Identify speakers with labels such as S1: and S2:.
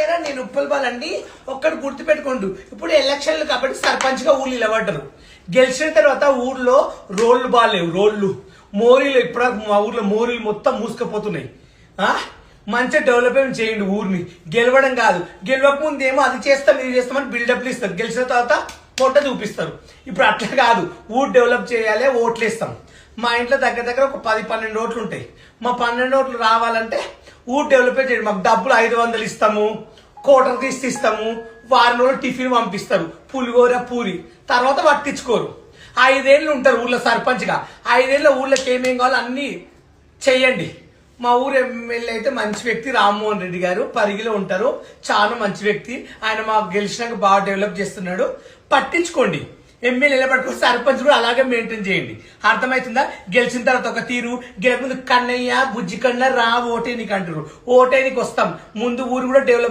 S1: ఏరా నేను ఉప్పల్పాలండి. ఒక్కటి గుర్తు పెట్టుకోండు, ఇప్పుడు ఎలక్షన్లు కాబట్టి సర్పంచ్ గా ఊళ్ళు నిలబడ్డారు. గెలిచిన తర్వాత ఊర్లో రోళ్లు బాగాలేవు, రోళ్లు మోరీలు ఇప్పుడు మా ఊర్లో మోరీలు మొత్తం మూసుకుపోతున్నాయి. మంచిగా డెవలప్మెంట్ చేయండి ఊరిని. గెలవడం కాదు, గెలవక ముందు ఏమో అది చేస్తాం ఇది చేస్తామని బిల్డప్లు ఇస్తారు, గెలిచిన తర్వాత పొట్ట చూపిస్తారు. ఇప్పుడు అట్లా కాదు, ఊరు డెవలప్ చేయాలి, ఓట్లు ఇస్తాం. మా ఇంట్లో దగ్గర దగ్గర ఒక 10-12 ఓట్లు ఉంటాయి. మా 12 ఓట్లు రావాలంటే ఊరు డెవలప్మెంట్ చేయండి. మాకు డబ్బులు 500 ఇస్తాము, కోటర్కి ఇస్తాము, వారం రోజులు టిఫిన్ పంపిస్తారు, పులిగోర పూరి, తర్వాత పట్టించుకోరు. 5 ఏళ్ళు ఉంటారు ఊళ్ళో సర్పంచ్గా. 5 ఏళ్ళ ఊళ్ళోకి ఏమేం కావాలో అన్ని చెయ్యండి. మా ఊరు ఎమ్మెల్యే అయితే మంచి వ్యక్తి రామ్మోహన్ రెడ్డి గారు, పరిగిలో ఉంటారు, చాలా మంచి వ్యక్తి. ఆయన మాకు గెలిచినాక బాగా డెవలప్ చేస్తున్నాడు. పట్టించుకోండి. ఎమ్మెల్యే నిలబడుకుని సర్పంచ్ కూడా అలాగే మెయింటైన్ చేయండి. అర్థమవుతుందా? గెలిచిన తర్వాత ఒక తీరు, గెలక ముందు కన్నయ్య బుజ్జి కన్నా రా ఓటేనికి అంటారు. ఓటేనికి వస్తాం, ముందు ఊరు కూడా డెవలప్